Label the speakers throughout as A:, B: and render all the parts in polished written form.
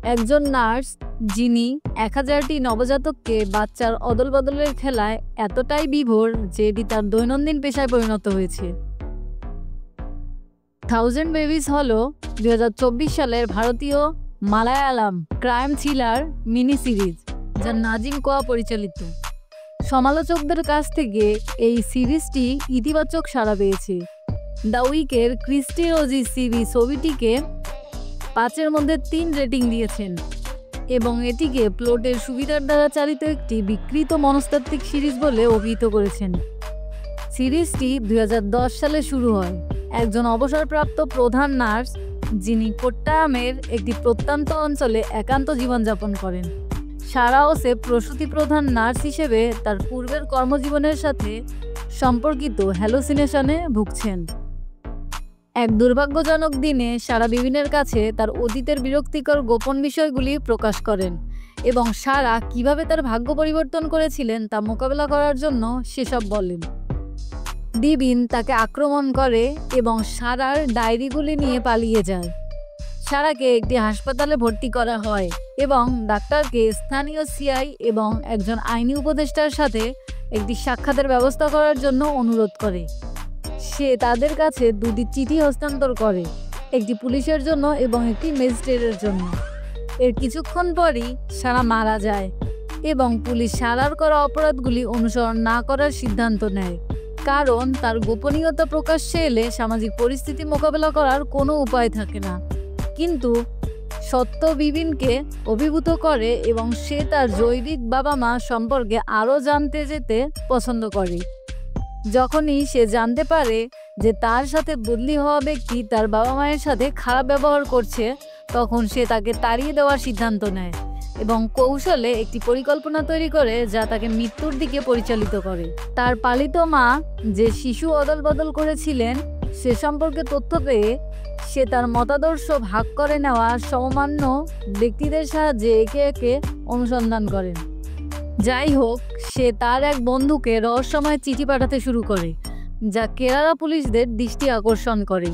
A: একজন নার্স যিনি 1000টি নবজাতককে বাচ্চার অদলবদলের খেলায় এতটাই বিভোর যে এটি তার দৈনন্দিন পেশায় পরিণত হয়েছে। 1000 বেবিজ হল 2024 সালের ভারতীয় Malayalam crime thriller mini series, যা নাজিম কোয়া পরিচালিত। সমালোচকদের কাছ থেকে এই সিরিজটি ইতিবাচক সাড়া পেয়েছে। দ্য উইকের ক্রিস্টি রোজি সিভি ছবিটিকে 5-এর মধ্যে 3 রেটিং দিয়েছেন এবং এটিকে প্লটের সুবিধার দ্বারা চালিত একটি বিকৃত মনস্তাত্ত্বিক সিরিজ বলে অভিহিত করেছেন। সিরিজটি 2010 সালে শুরু হয়। একজন অবসরপ্রাপ্ত প্রধান নার্স যিনি কোট্টায়ামের একটি প্রত্যন্ত অঞ্চলে একান্ত জীবনযাপন করেন, সারা ওসে প্রসূতি প্রধান নার্স হিসেবে তার পূর্বের কর্মজীবনের সাথে সম্পর্কিত হ্যালোসিনেশনে ভুগছেন। এক দুর্ভাগ্যজনক দিনে সারা বিবিনের কাছে তার অতীতের বিরক্তিকর গোপন বিষয়গুলি প্রকাশ করেন এবং সারা কিভাবে তার ভাগ্য পরিবর্তন করেছিলেন তা মোকাবেলা করার জন্য সেসব বলেন। বিবিন তাকে আক্রমণ করে এবং সারার ডায়েরিগুলি নিয়ে পালিয়ে যায়। সারাকে একটি হাসপাতালে ভর্তি করা হয় এবং ডাক্তারকে স্থানীয় সিআই এবং একজন আইনি উপদেষ্টার সাথে একটি সাক্ষাতের ব্যবস্থা করার জন্য অনুরোধ করে। সে তাদের কাছে 2টি চিঠি হস্তান্তর করে, একটি পুলিশের জন্য এবং একটি ম্যাজিস্ট্রেটের জন্য। এর কিছুক্ষণ পরই সারা মারা যায় এবং পুলিশ সারার করা অপরাধগুলি অনুসরণ না করার সিদ্ধান্ত নেয়, কারণ তার গোপনীয়তা প্রকাশ্যে এলে সামাজিক পরিস্থিতি মোকাবেলা করার কোনো উপায় থাকে না। কিন্তু সত্য বিবিনকে অভিভূত করে এবং সে তার জৈবিক বাবা মা সম্পর্কে আরও জানতে যেতে পছন্দ করে। যখনই সে জানতে পারে যে তার সাথে বদলি হওয়া ব্যক্তি তার বাবা মায়ের সাথে খারাপ ব্যবহার করছে, তখন সে তাকে তাড়িয়ে দেওয়ার সিদ্ধান্ত নেয় এবং কৌশলে একটি পরিকল্পনা তৈরি করে যা তাকে মৃত্যুর দিকে পরিচালিত করে। তার পালিত মা যে শিশু অদলবদল করেছিলেন সে সম্পর্কে তথ্য পেয়ে সে তার মতাদর্শ ভাগ করে নেওয়া সমমান্য ব্যক্তিদের সাহায্যে একে একে অনুসন্ধান করেন। যাই হোক, সে তার এক বন্ধুকে রহস্যময় চিঠি পাঠাতে শুরু করে যা কেরালা পুলিশদের দৃষ্টি আকর্ষণ করে।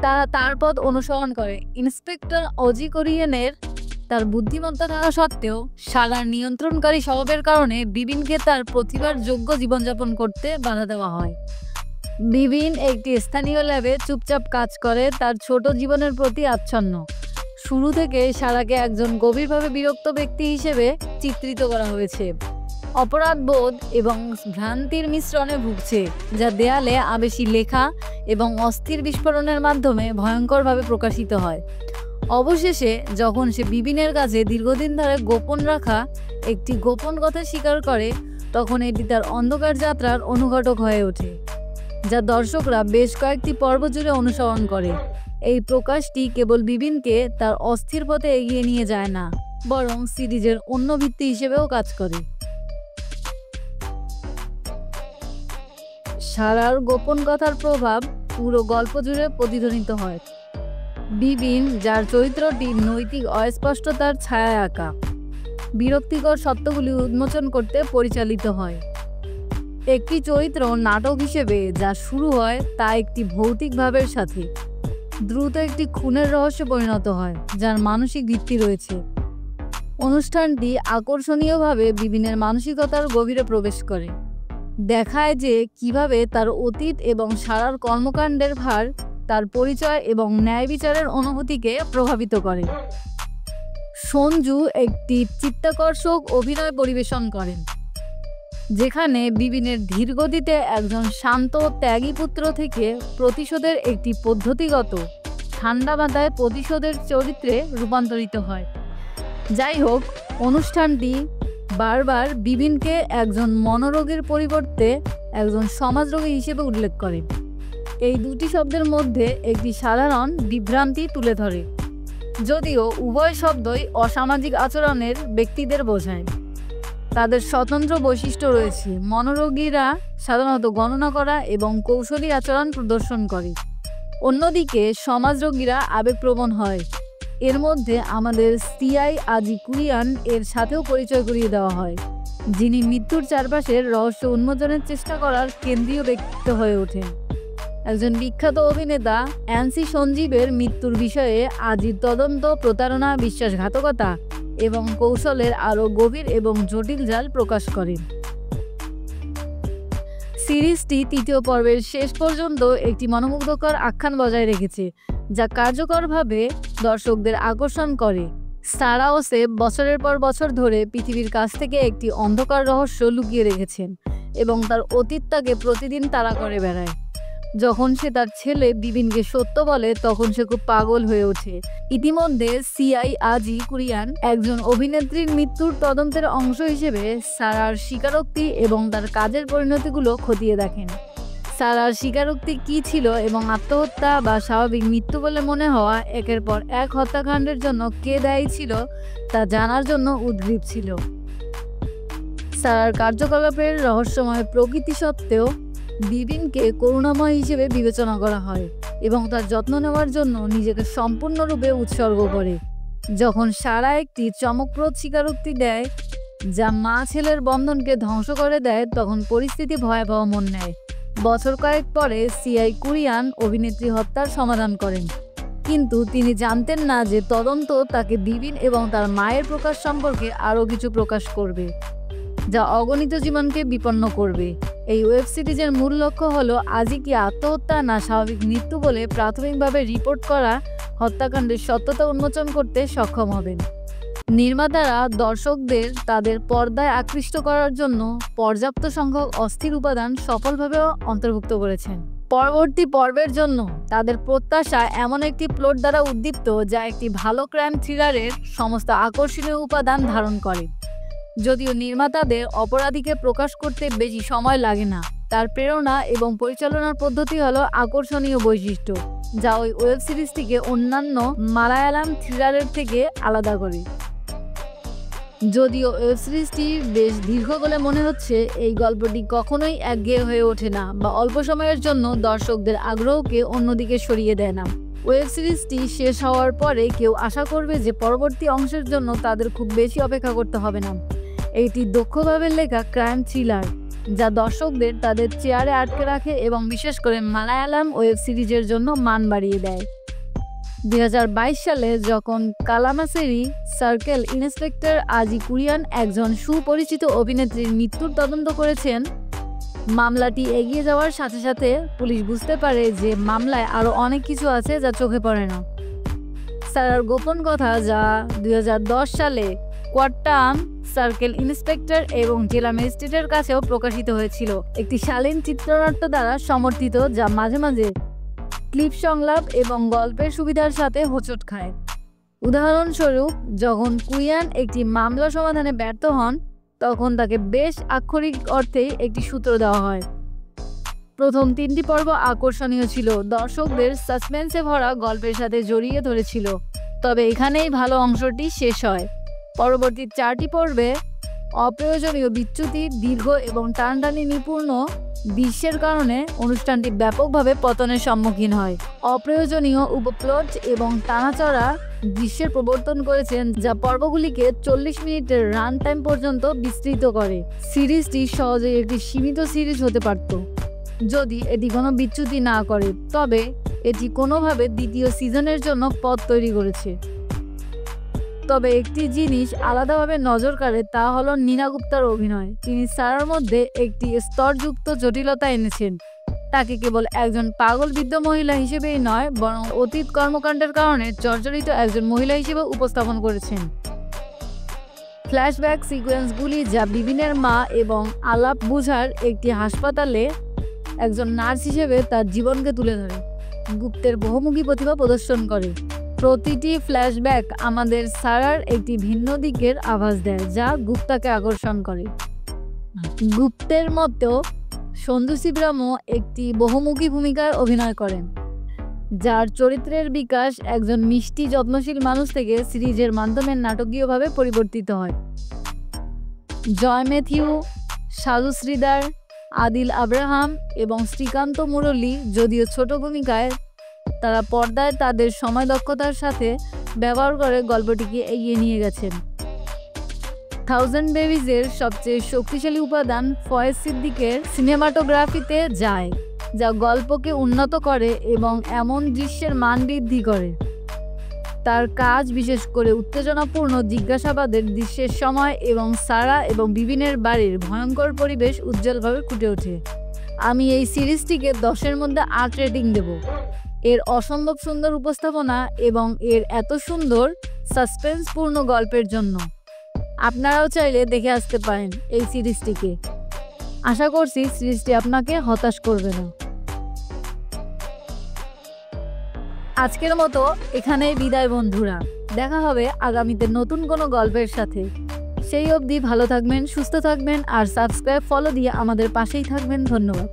A: তারা তার পথ অনুসরণ করে। ইন্সপেক্টর অজি কোরিয়েনের তার বুদ্ধিমত্তা থাকা সত্ত্বেও সারার নিয়ন্ত্রণকারী স্বভাবের কারণে বিবিনকে তার প্রতিভার যোগ্য জীবনযাপন করতে বাধা দেওয়া হয়। বিবিন একটি স্থানীয় ল্যাবে চুপচাপ কাজ করে, তার ছোট জীবনের প্রতি আচ্ছন্ন। শুরু থেকে সারাকে একজন গভীরভাবে বিরক্ত ব্যক্তি হিসেবে চিত্রিত করা হয়েছে। অপরাধবোধ এবং ভ্রান্তির মিশ্রণে ভুগছে, যা দেয়ালে আবেশী লেখা এবং অস্থির বিস্ফোরণের মাধ্যমে ভয়ঙ্করভাবে প্রকাশিত হয়। অবশেষে যখন সে বিবিনের কাছে দীর্ঘদিন ধরে গোপন রাখা একটি গোপন কথা স্বীকার করে, তখন এটি তার অন্ধকার যাত্রার অনুঘটক হয়ে ওঠে, যা দর্শকরা বেশ কয়েকটি পর্ব জুড়ে অনুসরণ করে। এই প্রকাশটি কেবল বিবিনকে তার অস্থির পথে এগিয়ে নিয়ে যায় না, বরং সিরিজের অন্য ভিত্তি হিসেবেও কাজ করে। সারার গোপন কথার প্রভাব পুরো গল্প জুড়ে প্রতিধ্বনিত হয়। বিবিন, যার চরিত্রটি নৈতিক অস্পষ্টতার ছায়ায় আঁকা, বিরক্তিকর সত্যগুলি উন্মোচন করতে পরিচালিত হয়। একটি চরিত্র নাটক হিসেবে যা শুরু হয় তা একটি ভৌতিক ভাবের সাথে দ্রুত একটি খুনের রহস্যে পরিণত হয়, যার মানসিক ভিত্তি রয়েছে। অনুষ্ঠানটি আকর্ষণীয়ভাবে বিবিনের মানসিকতার গভীরে প্রবেশ করে, দেখায় যে কিভাবে তার অতীত এবং সারার কর্মকাণ্ডের ভার তার পরিচয় এবং ন্যায় বিচারের অনুভূতিকে প্রভাবিত করে। সঞ্জু একটি চিত্তাকর্ষক অভিনয় পরিবেশন করেন, যেখানে বিবিনের ধীরগতিতে একজন শান্ত ত্যাগী পুত্র থেকে প্রতিশোধের একটি পদ্ধতিগত ঠান্ডা মাথায় প্রতিশোধের চরিত্রে রূপান্তরিত হয়। যাই হোক, অনুষ্ঠানটি বারবার বিবিনকে একজন মনোরোগীর পরিবর্তে একজন সমাজরোগী হিসেবে উল্লেখ করে। এই দুটি শব্দের মধ্যে একটি সাধারণ বিভ্রান্তি তুলে ধরে, যদিও উভয় শব্দই অসামাজিক আচরণের ব্যক্তিদের বোঝায়। তাদের স্বতন্ত্র বৈশিষ্ট্য রয়েছে। মনোরোগীরা সাধারণত গণনা করা এবং কৌশলী আচরণ প্রদর্শন করে, অন্যদিকে সমাজরোগীরা আবেগপ্রবণ হয়। এর মধ্যে আমাদের সিআই আজি কুরিয়ান এর সাথেও পরিচয় করিয়ে দেওয়া হয়, যিনি মৃত্যুর চারপাশের রহস্য উন্মোচনের চেষ্টা করার কেন্দ্রীয় ব্যক্তিত্ব হয়ে ওঠেন। একজন বিখ্যাত অভিনেতা অ্যান্সি সঞ্জীবের মৃত্যুর বিষয়ে আজির তদন্ত, প্রতারণা, বিশ্বাসঘাতকতা এবং কৌশলের আরও গভীর এবং জটিল জাল প্রকাশ করে। সিরিজটি তৃতীয় পর্বের শেষ পর্যন্ত একটি মনোমুগ্ধকর আখ্যান বজায় রেখেছে, যা কার্যকরভাবে দর্শকদের আকর্ষণ করে। সারা ও সেব বছরের পর বছর ধরে পৃথিবীর কাছ থেকে একটি অন্ধকার রহস্য লুকিয়ে রেখেছেন এবং তার অতীত তাকে প্রতিদিন তাড়া করে বেড়ায়। যখন সে তার ছেলে বিবিনকে সত্য বলে, তখন সে খুব পাগল হয়ে ওঠে। ইতিমধ্যে সিআই আজি কুরিয়ান একজন অভিনেত্রীর মৃত্যুর তদন্তের অংশ হিসেবে সারার স্বীকারোক্তি এবং তার কাজের পরিণতিগুলো খতিয়ে দেখেন। সারার স্বীকারোক্তি কী ছিল এবং আত্মহত্যা বা স্বাভাবিক মৃত্যু বলে মনে হওয়া একের পর এক হত্যাকাণ্ডের জন্য কে দায়ী ছিল তা জানার জন্য উদ্গ্রীব ছিল। সারার কার্যকলাপের রহস্যময় প্রকৃতি সত্ত্বেও বিবিনকে করুণাময় হিসেবে বিবেচনা করা হয় এবং তার যত্ন নেওয়ার জন্য নিজেকে সম্পূর্ণরূপে উৎসর্গ করে। যখন সারা একটি চমকপ্রদ স্বীকারোক্তি দেয় যা মা ছেলের বন্ধনকে ধ্বংস করে দেয়, তখন পরিস্থিতি ভয়াবহ মন নেয়। বছর কয়েক পরে সিআই কুরিয়ান অভিনেত্রী হত্যার সমাধান করেন, কিন্তু তিনি জানতেন না যে তদন্ত তাকে বিবিন এবং তার মায়ের প্রকাশ সম্পর্কে আরও কিছু প্রকাশ করবে, যা অগণিত জীবনকে বিপন্ন করবে। এই ওয়েব সিরিজের মূল লক্ষ্য হলো আজি কি আত্মহত্যা না স্বাভাবিক মৃত্যু বলে প্রাথমিকভাবে রিপোর্ট করা হত্যাকাণ্ডের সত্যতা উন্মোচন করতে সক্ষম হবেন। নির্মাতারা দর্শকদের তাদের পর্দায় আকৃষ্ট করার জন্য পর্যাপ্ত সংখ্যক অস্থির উপাদান সফলভাবে অন্তর্ভুক্ত করেছেন। পরবর্তী পর্বের জন্য তাদের প্রত্যাশা এমন একটি প্লট দ্বারা উদ্দীপ্ত যা একটি ভালো ক্রাইম থ্রিলারের সমস্ত আকর্ষণীয় উপাদান ধারণ করে। যদিও নির্মাতাদের অপরাধীকে প্রকাশ করতে বেশি সময় লাগে না, তার প্রেরণা এবং পরিচালনার পদ্ধতি হলো আকর্ষণীয় বৈশিষ্ট্য যা ওই ওয়েব সিরিজটিকে অন্যান্য মালায়ালাম থ্রিলারের থেকে আলাদা করে। যদিও ওয়েব সিরিজটি বেশ দীর্ঘ বলে মনে হচ্ছে, এই গল্পটি কখনোই একঘেয়ে হয়ে ওঠে না বা অল্প সময়ের জন্য দর্শকদের আগ্রহকে অন্যদিকে সরিয়ে দেয় না। ওয়েব সিরিজটি শেষ হওয়ার পরে কেউ আশা করবে যে পরবর্তী অংশের জন্য তাদের খুব বেশি অপেক্ষা করতে হবে না। এটি দক্ষভাবে লেখা ক্রাইম থ্রিলার যা দর্শকদের তাদের চেয়ারে আটকে রাখে এবং বিশেষ করে মালায়ালাম ওয়েব সিরিজের জন্য মান বাড়িয়ে দেয়। 2022 সালে যখন কালামাসেরি সার্কেল ইন্সপেক্টর আজি কুরিয়ান একজন সুপরিচিত অভিনেত্রীর মৃত্যুর তদন্ত করেছেন, মামলাটি এগিয়ে যাওয়ার সাথে সাথে পুলিশ বুঝতে পারে যে মামলায় আরও অনেক কিছু আছে যা চোখে পড়ে না। সারার গোপন কথা যা 2010 সালে কোয়াট্টাম সার্কেল ইন্সপেক্টর এবং জেলা ম্যাজিস্ট্রেটের কাছেও প্রকাশিত হয়েছিল, একটি শালীন চিত্রনাট্য দ্বারা সমর্থিত যা মাঝে মাঝে ক্লিপ সংলাপ এবং গল্পের সুবিধার সাথে হোঁচট খায়। উদাহরণস্বরূপ, যখন কুরিয়ান একটি মামলা সমাধানে ব্যর্থ হন, তখন তাকে বেশ আক্ষরিক অর্থেই একটি সূত্র দেওয়া হয়। প্রথম 3টি পর্ব আকর্ষণীয় ছিল, দর্শকদের সাসপেন্সে ভরা গল্পের সাথে জড়িয়ে ধরেছিল, তবে এখানেই ভালো অংশটি শেষ হয়। পরবর্তী 4টি পর্বে অপ্রয়োজনীয় বিচ্যুতি, দীর্ঘ এবং টানটানি নিপূর্ণ দৃশ্যের কারণে অনুষ্ঠানটি ব্যাপকভাবে পতনের সম্মুখীন হয়। অপ্রয়োজনীয় উপপ্লট এবং টানাচড়া দৃশ্যের প্রবর্তন করেছেন যা পর্বগুলিকে 40 মিনিটের রান টাইম পর্যন্ত বিস্তৃত করে। সিরিজটি সহজেই একটি সীমিত সিরিজ হতে পারত যদি এটি কোনো বিচ্যুতি না করে, তবে এটি কোনোভাবে দ্বিতীয় সিজনের জন্য পথ তৈরি করেছে। তবে একটি জিনিস আলাদাভাবে নজর কাড়ে, তা হলো নীনা গুপ্তার অভিনয়। তিনি সারার মধ্যে একটি স্তরযুক্ত জটিলতা এনেছেন। তাকে কেবল একজন পাগল বৃদ্ধ মহিলা হিসেবেই নয়, বরং অতীত কর্মকাণ্ডের কারণে জর্জরিত একজন মহিলা হিসেবে উপস্থাপন করেছেন। ফ্ল্যাশব্যাক সিকোয়েন্সগুলি যা বিবিনের মা এবং আলাপ বুঝার একটি হাসপাতালে একজন নার্স হিসেবে তার জীবনকে তুলে ধরে, গুপ্তের বহুমুখী প্রতিভা প্রদর্শন করে। প্রতিটি ফ্ল্যাশব্যাক আমাদের সারার একটি ভিন্ন দিকের আভাস দেয় যা গুপ্তাকে আকর্ষণ করে। গুপ্তের মতো সন্ধু শিবরামও একটি বহুমুখী ভূমিকায় অভিনয় করেন, যার চরিত্রের বিকাশ একজন মিষ্টি যত্নশীল মানুষ থেকে সিরিজের মাধ্যমে নাটকীয়ভাবে পরিবর্তিত হয়। জয় ম্যাথিউ, সাধু শ্রীদার, আদিল আব্রাহাম এবং শ্রীকান্ত মুরলী যদিও ছোট ভূমিকায়, তারা পর্দায় তাদের সময় দক্ষতার সাথে ব্যবহার করে গল্পটিকে এগিয়ে নিয়ে গেছেন। 1000 বেবিজের সবচেয়ে শক্তিশালী উপাদান ফয়েজ সিদ্দিকের সিনেমাটোগ্রাফিতে যায়। যা গল্পকে উন্নত করে এবং এমন দৃশ্যের মান বৃদ্ধি করে। তার কাজ বিশেষ করে উত্তেজনাপূর্ণ জিজ্ঞাসাবাদের দৃশ্যের সময় এবং সারা এবং বিবিনের বাড়ির ভয়ঙ্কর পরিবেশ উজ্জ্বলভাবে ফুটে ওঠে। আমি এই সিরিজটিকে 10-এর মধ্যে 8 রেটিং দেব। এর অসম্ভব সুন্দর উপস্থাপনা এবং এর এত সুন্দর সাসপেন্সপূর্ণ গল্পের জন্য। আপনারাও চাইলে দেখে আসতে পারেন এই সিরিজটিকে। আশা করছি সিরিজটি আপনাকে হতাশ করবে না। আজকের মতো এখানেই বিদায় বন্ধুরা। দেখা হবে আগামীতে নতুন কোনো গল্পের সাথে। সেই অবধি ভালো থাকবেন, সুস্থ থাকবেন আর সাবস্ক্রাইব ফলো দিয়ে আমাদের পাশেই থাকবেন। ধন্যবাদ।